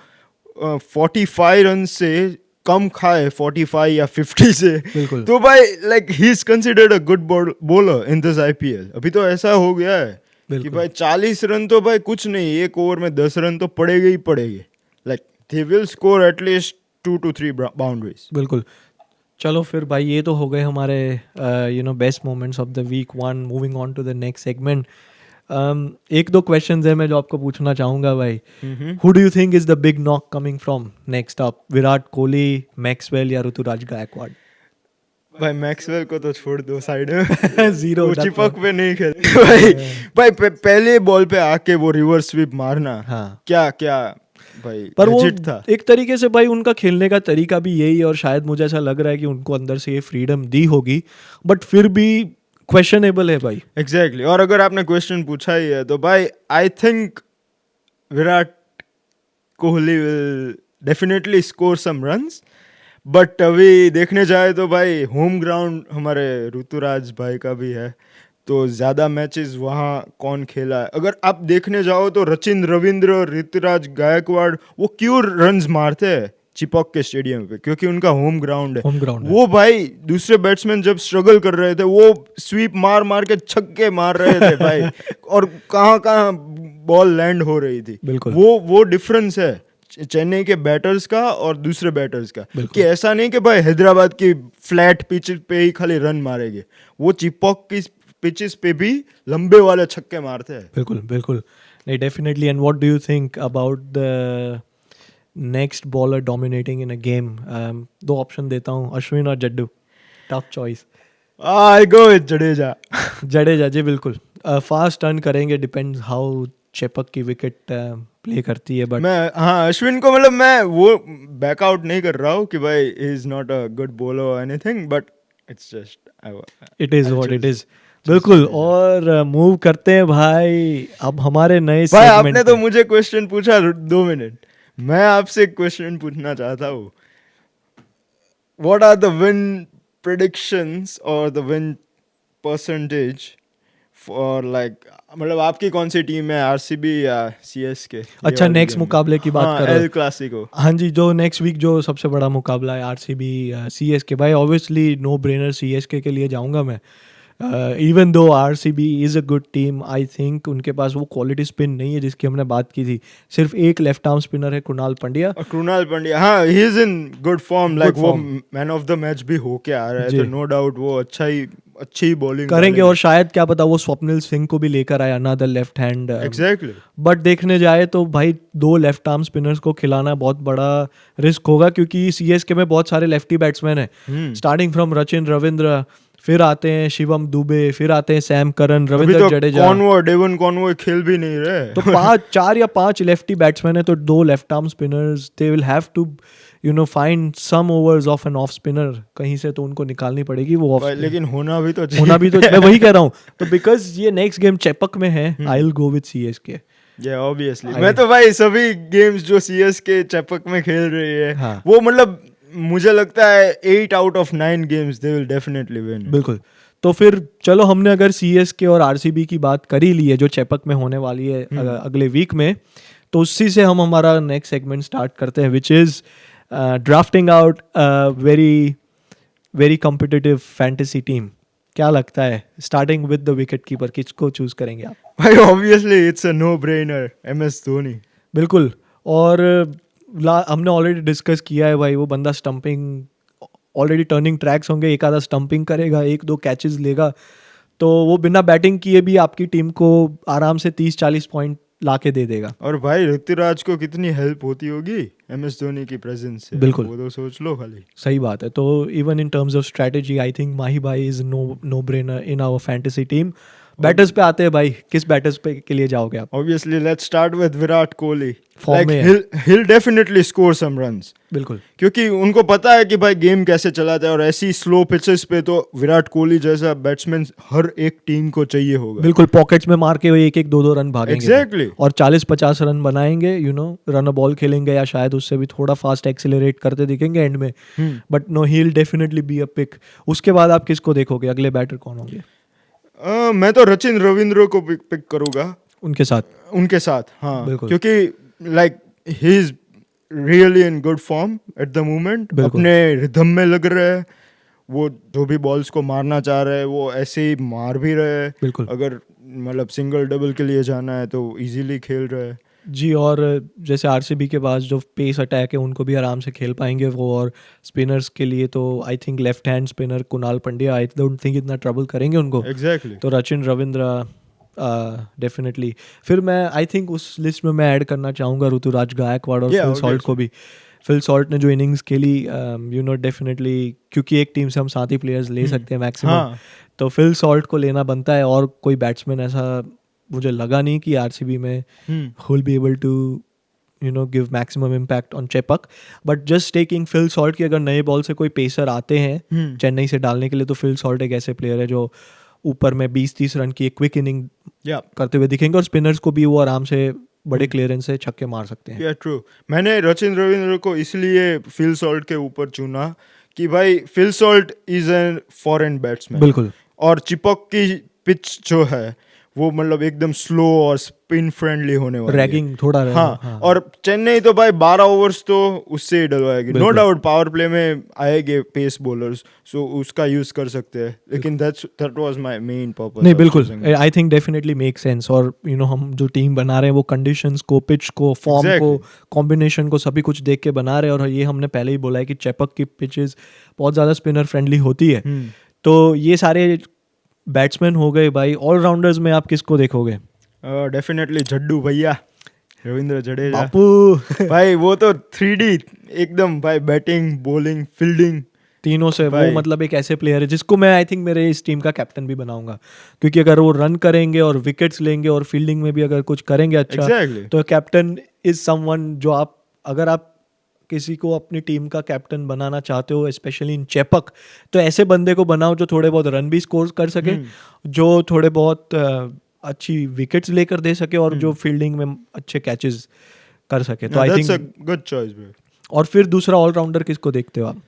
[SPEAKER 1] 45 रन से कम खाए, 45 या 50 से,
[SPEAKER 2] बिल्कुल।
[SPEAKER 1] तो भाई like he is considered a good bowler in this IPL. अभी तो ऐसा हो गया है कि
[SPEAKER 2] बिल्कुल।
[SPEAKER 1] भाई 40 रन तो भाई कुछ नहीं, एक ओवर में 10 रन तो पड़ेगा ही पड़ेगा। Like they will score at least 2 to 3 boundaries.
[SPEAKER 2] बिल्कुल। चलो फिर भाई, ये तो हो गए हमारे best moments of the week one. Moving on to the next segment, एक दो क्वेश्चंस है मैं जो आपको पूछना चाहूंगा भाई। Who do you think is the big knock coming from next up, Virat Kohli, Maxwell या ऋतुराज गायकवाड़?
[SPEAKER 1] भाई मैक्सवेल को तो छोड़ दो साइड में।
[SPEAKER 2] Zero,
[SPEAKER 1] वो
[SPEAKER 2] that's
[SPEAKER 1] चिपक
[SPEAKER 2] one.
[SPEAKER 1] पे नहीं खेलते भाई। भाई पहले बॉल पे आके वो रिवर्स स्वीप मारना,
[SPEAKER 2] हाँ।
[SPEAKER 1] क्या क्या भाई
[SPEAKER 2] पर वो
[SPEAKER 1] legit था।
[SPEAKER 2] एक तरीके से भाई उनका खेलने का तरीका भी यही है और शायद मुझे ऐसा लग रहा है कि उनको अंदर से ये फ्रीडम दी होगी, बट फिर भी क्वेश्चनेबल है भाई।
[SPEAKER 1] एग्जैक्टली। और अगर आपने क्वेश्चन पूछा ही है तो भाई I think Virat Kohli will definitely score some runs, but अभी देखने जाए तो भाई होम ग्राउंड हमारे ऋतुराज भाई का भी है, तो ज़्यादा मैचेस वहाँ कौन खेला है। अगर आप देखने जाओ तो रचिन रविंद्र, ऋतुराज गायकवाड़ वो क्यों रन्स मारते हैं चिपक के स्टेडियम पे, क्योंकि उनका होम ग्राउंड है।
[SPEAKER 2] होम ग्राउंड है।
[SPEAKER 1] वो भाई दूसरे बैट्समैन जब स्ट्रगल कर रहे थे वो स्वीप मार मार के छक्के मार रहे थे भाई, और कहाँ कहाँ बॉल लैंड हो रही थी।
[SPEAKER 2] बिल्कुल।
[SPEAKER 1] वो डिफरेंस है चेन्नई के बैटर्स का और दूसरे बैटर्स का,
[SPEAKER 2] बिल्कुल।
[SPEAKER 1] कि ऐसा नहीं कि भाई हैदराबाद की फ्लैट पिच पे ही खाली रन मारेंगे, वो चिपक की पिचेस पे भी लंबे वाले छक्के मारते हैं।
[SPEAKER 2] बिल्कुल बिल्कुल। नहीं definitely. And what do you think about the next bowler dominating in a game? दो ऑप्शन देता हूँ, अश्विन और Jaddu. Tough choice.
[SPEAKER 1] I go with Jadeja.
[SPEAKER 2] Jadeja ji, बिल्कुल। फास्ट टर्न करेंगे, डिपेंड्स हाउ चेपक की विकेट प्ले करती है, बट
[SPEAKER 1] मैं हाँ अश्विन को मतलब मैं वो बैकआउट नहीं कर रहा हूँ कि भाई is not a good bowler और anything, but it's just
[SPEAKER 2] it is what it is. बिल्कुल। और मूव करते हैं भाई अब हमारे नए
[SPEAKER 1] भाई
[SPEAKER 2] segment
[SPEAKER 1] आपने तो
[SPEAKER 2] पे।
[SPEAKER 1] मुझे क्वेश्चन पूछा 2 मिनट, मैं आपसे क्वेश्चन पूछना चाहता हूँ। What are the win predictions और the win percentage for like, मतलब आपकी कौन सी टीम है, आरसीबी या सीएसके?
[SPEAKER 2] अच्छा, नेक्स्ट मुकाबले की बात कर रहे हो?
[SPEAKER 1] El Clasico.
[SPEAKER 2] हाँ जी, जो नेक्स्ट वीक जो सबसे बड़ा मुकाबला है आरसीबी सीएसके, भाई ऑब्वियसली नो ब्रेनर सीएसके के लिए जाऊंगा मैं। Even though RCB is a good team, I think उनके पास वो क्वालिटी स्पिन नहीं है जिसकी हमने बात की थी। सिर्फ एक लेफ्ट आर्म स्पिनर है, कृणाल पंड्या।
[SPEAKER 1] और कृणाल पंड्या, हाँ ही is in good form, like वो
[SPEAKER 2] form.
[SPEAKER 1] Man of the match भी होके आ रहा है,
[SPEAKER 2] जी।
[SPEAKER 1] तो नो डाउट वो अच्छी बॉलिंग
[SPEAKER 2] करेंगे और शायद क्या पता वो स्वप्निल सिंह को भी लेकर आए, another left hand.
[SPEAKER 1] Exactly.
[SPEAKER 2] But देखने जाए तो भाई दो लेफ्ट आर्म स्पिनर्स को खिलाना बहुत बड़ा रिस्क होगा, क्योंकि सीएसके में बहुत सारे लेफ्टी बैट्समैन हैं, स्टार्टिंग फ्रॉम रचिन रविंद्र, फिर आते हैं शिवम दुबे, फिर आते हैं सैम करन,
[SPEAKER 1] अभी
[SPEAKER 2] रविंद्र
[SPEAKER 1] तो
[SPEAKER 2] जडेजा।
[SPEAKER 1] डेवन कॉनवॉय खेल भी नहीं रहे।
[SPEAKER 2] तो 4 या 5 लेफ्टी बैट्समैन है, तो 2 left arm spinners, they will have to find some overs of an off spinner, कहीं से तो उनको निकालनी पड़ेगी वो ऑफ।
[SPEAKER 1] लेकिन होना भी तो
[SPEAKER 2] मैं वही कह रहा हूँ। तो बिकॉज ये नेक्स्ट गेम चेपक में है, आई विल गो विद सीएसके।
[SPEAKER 1] या ऑब्वियसली मैं तो भाई सभी गेम्स जो सीएसके चेपक में खेल रही है,
[SPEAKER 2] हाँ।
[SPEAKER 1] वो मतलब मुझे लगता है 8 out of 9 games they will definitely win।
[SPEAKER 2] बिल्कुल। तो फिर चलो, हमने अगर सीएसके और आरसीबी की बात कर ही ली है जो चेपक में होने वाली है अगले वीक में, तो उसी से हम हमारा नेक्स्ट सेगमेंट स्टार्ट करते हैं, which is drafting out very very competitive fantasy team. क्या लगता है, starting with the wicket keeper, किसको चूज करेंगे आप?
[SPEAKER 1] भाई obviously it's a no brainer, MS Dhoni.
[SPEAKER 2] बिल्कुल। और हमने ऑलरेडी डिस्कस किया है भाई, वो बंदा स्टंपिंग ऑलरेडी टर्निंग ट्रैक्स होंगे, एक आधा स्टंपिंग करेगा, एक दो कैचेस लेगा, तो वो बिना बैटिंग किए भी आपकी टीम को आराम से 30-40 पॉइंट ला के दे देगा।
[SPEAKER 1] और भाई ऋतुराज को कितनी हेल्प होती होगी MS धोनी की प्रेजेंस से,
[SPEAKER 2] बिल्कुल।
[SPEAKER 1] वो तो सोच लो खाली।
[SPEAKER 2] सही बात है। तो even in terms of strategy I think Mahi भाई is no brainer in our fantasy team. Batters पे आते हैं भाई, किस बैटर्स पे के लिए जाओगे आप?
[SPEAKER 1] Obviously, let's start with Virat Kohli.
[SPEAKER 2] Form
[SPEAKER 1] Like
[SPEAKER 2] में है।
[SPEAKER 1] he'll definitely score some runs.
[SPEAKER 2] बिल्कुल
[SPEAKER 1] क्योंकि उनको पता है कि भाई गेम कैसे चलाता है, और ऐसी स्लो पिचेस पे तो विराट कोहली जैसा बैट्समैन हर एक टीम को चाहिए होगा।
[SPEAKER 2] बिल्कुल, पॉकेट्स में मार के वो एक एक दो दो रन भागेंगे
[SPEAKER 1] Exactly.
[SPEAKER 2] और 40-50 रन बनाएंगे, रन अ बॉल खेलेंगे, या शायद उससे भी थोड़ा फास्ट एक्सेलरेट करते दिखेंगे एंड में, but no, he will definitely be a pick. उसके बाद आप किसको देखोगे, अगले बैटर कौन होंगे
[SPEAKER 1] मैं तो रचिन रविंद्र को पिक करूंगा
[SPEAKER 2] उनके साथ?
[SPEAKER 1] उनके साथ, हाँ,
[SPEAKER 2] बिल्कुल।
[SPEAKER 1] क्योंकि like he is really in good form at the moment,
[SPEAKER 2] बिल्कुल।
[SPEAKER 1] अपने रिदम में लग रहे हैं, वो जो भी बॉल्स को मारना चाह रहे हैं वो ऐसे ही मार भी रहे हैं।
[SPEAKER 2] बिल्कुल
[SPEAKER 1] अगर मतलब सिंगल डबल के लिए जाना है तो इजीली खेल रहे हैं।
[SPEAKER 2] जी। और जैसे आरसीबी के पास जो पेस अटैक है उनको भी आराम से खेल पाएंगे वो, और स्पिनर्स के लिए तो I think left hand spinner Kunal Pandya, I don't think इतना ट्रबल करेंगे उनको।
[SPEAKER 1] एग्जैक्टली।
[SPEAKER 2] तो रचिन रविंद्र डेफिनेटली। फिर मैं आई थिंक उस लिस्ट में मैं ऐड करना चाहूँगा ऋतुराज गायकवाड़ और
[SPEAKER 1] Yeah,
[SPEAKER 2] फिल सॉल्ट को भी। फिल सॉल्ट ने जो इनिंग्स खेली, डेफिनेटली, क्योंकि एक टीम से हम 7 ही प्लेयर्स ले सकते हैं मैक्सिमम,
[SPEAKER 1] हाँ।
[SPEAKER 2] तो फिल सॉल्ट को लेना बनता है। और कोई बैट्समैन ऐसा मुझे लगा नहीं कि आरसीबी में will be able to give maximum impact on Chepak, but just taking Phil Salt की अगर नए बॉल से कोई पेसर आते हैं चेन्नई से डालने के लिए, तो फिल सॉल्ट एक ऐसे प्लेयर है जो ऊपर में 20-30 रन की एक क्विक इनिंग करते हुए दिखेंगे, और स्पिनर्स को भी वो आराम से बड़े क्लियरेंस से छक्के मार सकते हैं।
[SPEAKER 1] ट्रू। मैंने रचिन रविंद्र को इसलिए फिल सॉल्ट के ऊपर चुना कि भाई Phil Salt is an foreign batsman.
[SPEAKER 2] बिल्कुल।
[SPEAKER 1] और चिपक की पिच जो है वो मतलब एकदम स्लो और स्पिन फ्रेंडली होने वाली है।
[SPEAKER 2] रैगिंग थोड़ा
[SPEAKER 1] हाँ। और चेन्नई तो भाई 12 ओवर्स तो उससे ही डलवाएगी। नो डाउट पावर प्ले में आएंगे पेस बॉलर्स, सो उसका यूज कर सकते हैं, लेकिन that was my main purpose.
[SPEAKER 2] नहीं बिल्कुल, I think definitely make sense. और हम जो टीम बना रहे हैं वो कंडीशंस को, पिच को, फॉर्म को, कॉम्बिनेशन को, सभी कुछ देख के बना रहे हैं। और ये हमने पहले ही बोला है कि चेपक की पिचेस बहुत ज़्यादा स्पिनर फ्रेंडली होती है। तो ये सारे बैट्समैन हो गए भाई। ऑलराउंडर्स में आप किसको देखोगे?
[SPEAKER 1] डेफिनेटली जड्डू भैया, रविंद्र जडेजा
[SPEAKER 2] बापू
[SPEAKER 1] भाई, वो तो 3D एकदम भाई, बैटिंग, बॉलिंग, फील्डिंग
[SPEAKER 2] तीनों से वो मतलब एक ऐसे प्लेयर है जिसको मैं आई थिंक मेरे इस टीम का कैप्टन भी बनाऊंगा, क्योंकि अगर वो रन करेंगे और विकेट्स लेंगे और फील्डिंग में भी अगर कुछ करेंगे अच्छा, तो कैप्टन इज समवन जो अगर आप किसी को अपनी टीम का कैप्टन बनाना चाहते हो, स्पेशली इन चेपक, तो ऐसे बंदे को बनाओ जो थोड़े बहुत रन भी स्कोर कर सके, जो थोड़े बहुत अच्छी विकेट्स लेकर दे सके, और जो फील्डिंग में अच्छे कैचेस कर सके। तो आई थिंक
[SPEAKER 1] गुड चॉइस।
[SPEAKER 2] और फिर दूसरा ऑलराउंडर किसको देखते हो आप?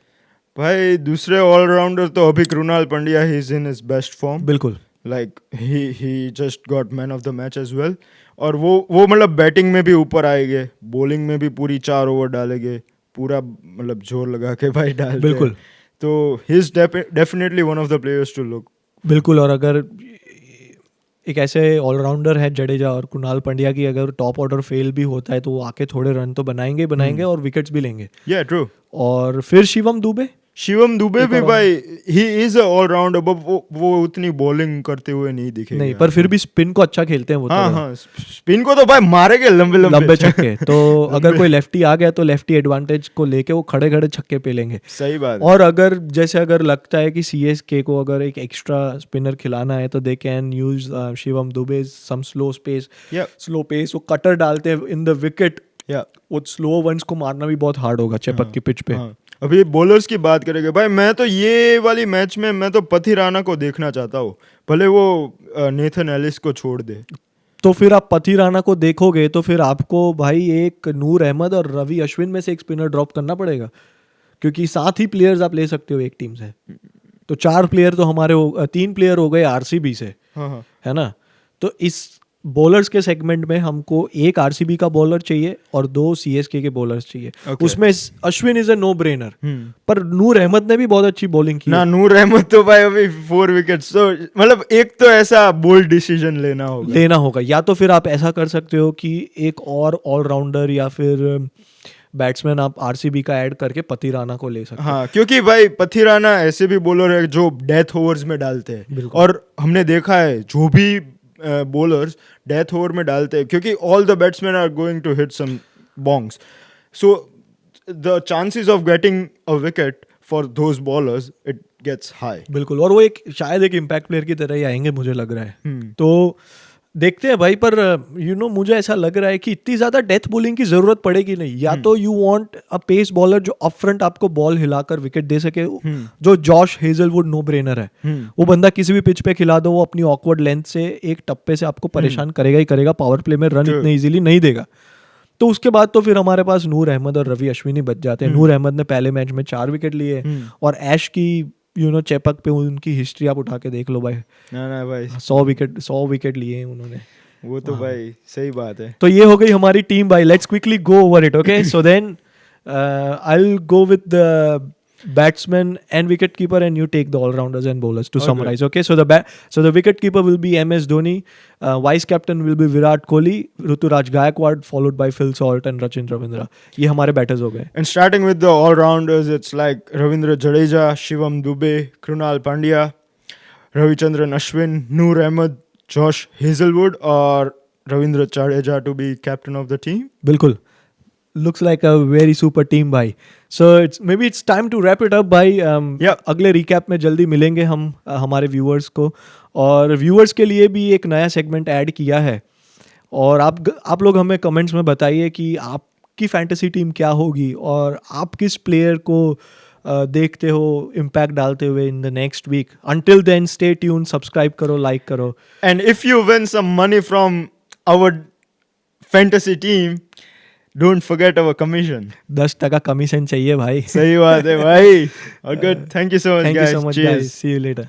[SPEAKER 1] भाई दूसरे ऑलराउंडर तो अभी Krunal Pandya, he is in his best form.
[SPEAKER 2] बिल्कुल।
[SPEAKER 1] Like he just got man of the match as well. और वो मतलब बैटिंग में भी ऊपर आएंगे, बॉलिंग में भी पूरी 4 ओवर डालेंगे, पूरा मतलब जोर लगा के भाई डालते।
[SPEAKER 2] बिल्कुल।
[SPEAKER 1] तो he is definitely one of the players to look.
[SPEAKER 2] बिल्कुल। और अगर एक ऐसे ऑलराउंडर है जडेजा और कुणाल पंड्या की, अगर टॉप ऑर्डर फेल भी होता है तो वो आके थोड़े रन तो बनाएंगे और विकेट्स भी लेंगे।
[SPEAKER 1] ट्रू।
[SPEAKER 2] और फिर शिवम दुबे भी
[SPEAKER 1] भाई, ही इज अ ऑलराउंडर, वो उतनी बॉलिंग करते हुए नहीं दिखेगा।
[SPEAKER 2] नहीं, पर फिर भी स्पिन को अच्छा खेलते हैं वो।
[SPEAKER 1] हाँ, स्पिन को तो भाई मारेंगे लंबे
[SPEAKER 2] छक्के। तो अगर कोई लेफ्टी आ गया तो लेफ्टी एडवांटेज को लेके वो खड़े छक्के पे लेंगे।
[SPEAKER 1] सही बात।
[SPEAKER 2] और अगर लगता है कि सीएसके को अगर एक एक्स्ट्रा स्पिनर खिलाना है तो they can use Shivam Dube, some slow pace, वो कटर डालते हैं इन द विकेट। वो स्लो वंस को मारना भी बहुत हार्ड होगा चेपक की पिच पे।
[SPEAKER 1] अभी बॉलर्स की बात करेंगे भाई, मैं तो ये वाली मैच में मैं तो पथिराना को देखना चाहता हूँ, भले वो नेथन एलिस को छोड़ दे।
[SPEAKER 2] तो फिर आप पथिराना को देखोगे तो फिर आपको भाई एक नूर अहमद और रवि अश्विन में से एक स्पिनर ड्रॉप करना पड़ेगा, क्योंकि 7 ही प्लेयर्स आप ले सकते हो एक टीम से। तो 4 प्लेयर तो 3 प्लेयर हो गए आरसीबी से, है ना। तो इस बॉलर्स के सेगमेंट में हमको एक आरसीबी का बॉलर चाहिए और 2 सीएसके के बॉलर्स चाहिए। उसमें Ashwin is a no brainer, पर नूर अहमद ने भी बहुत अच्छी बॉलिंग की
[SPEAKER 1] ना। नूर अहमद तो भाई अभी 4 विकेट्स, तो मतलब एक तो ऐसा बोल्ड डिसीजन लेना होगा।
[SPEAKER 2] या तो फिर आप ऐसा कर सकते हो कि एक और ऑलराउंडर या फिर बैट्समैन आप आरसीबी का ऐड करके पतिराना को ले सकते हैं।
[SPEAKER 1] हाँ, क्योंकि भाई पथिराना ऐसे भी बॉलर है जो डेथ ओवर्स में डालते हैं,
[SPEAKER 2] बिल्कुल।
[SPEAKER 1] और हमने देखा है जो भी बॉलर्स डेथ ओवर में डालते हैं, क्योंकि all the batsman are going to hit some bongs, so the chances of getting a wicket for those bowlers, it gets high.
[SPEAKER 2] बिल्कुल, और वो एक शायद एक इम्पैक्ट प्लेयर की तरह ही आएंगे मुझे लग रहा है।
[SPEAKER 1] हम्म।
[SPEAKER 2] तो देखते हैं भाई, पर मुझे ऐसा लग रहा है कि इतनी ज्यादा डेथ बॉलिंग की जरूरत पड़ेगी नहीं। या तो you want a pace bowler जो अप फ्रंट आपको बॉल हिलाकर विकेट दे सके, जो जॉश हेजलवुड नो ब्रेनर है। वो बंदा किसी भी पिच पे खिला दो, वो अपनी ऑकवर्ड लेंथ से एक टप्पे से आपको परेशान करेगा ही करेगा, पावर प्ले में रन
[SPEAKER 1] True.
[SPEAKER 2] इतने इजीली नहीं देगा। तो उसके बाद तो फिर हमारे पास नूर अहमद और रवि अश्विनी बच जाते हैं। नूर अहमद ने पहले मैच में 4 विकेट लिए, और ऐश की चेपक पे उनकी हिस्ट्री आप उठा के देख लो भाई,
[SPEAKER 1] ना भाई,
[SPEAKER 2] 100 विकेट लिए हैं उन्होंने।
[SPEAKER 1] वो तो भाई सही बात है।
[SPEAKER 2] तो ये हो गई हमारी टीम भाई। Let's quickly go over it, okay? So then I will go with the batsman and wicket keeper, and you take the all rounders and bowlers to summarize, okay? So the wicket keeper will be MS Dhoni, vice captain will be Virat Kohli, Ruturaj Gaikwad, followed by Phil Salt and Rachin Ravindra. ये हमारे बैटर्स हो गए।
[SPEAKER 1] And starting with the all-rounders, it's like Ravindra Jadeja, Shivam Dube, Krunal Pandya, Ravichandran Ashwin, Noor Ahmed, Josh Hazelwood, और Ravindra Jadeja to be captain of the team.
[SPEAKER 2] बिल्कुल, looks like a very super team भाई। So it's time to wrap it up भाई। अगले रिकैप में जल्दी मिलेंगे हम हमारे व्यूअर्स को, और व्यूअर्स के लिए भी एक नया सेगमेंट ऐड किया है। और आप लोग हमें कमेंट्स में बताइए कि आपकी फैंटेसी टीम क्या होगी, और आप किस प्लेयर को देखते हो इम्पैक्ट डालते हुए in the next week. Until then stay tuned, subscribe करो, लाइक करो।
[SPEAKER 1] And if you win some money from our fantasy team, don't forget our commission.
[SPEAKER 2] 10% commission चाहिए भाई।
[SPEAKER 1] सही बात है भाई। Good. Thank you so much,
[SPEAKER 2] Thank
[SPEAKER 1] guys.
[SPEAKER 2] you so much
[SPEAKER 1] Cheers.
[SPEAKER 2] guys, see you later।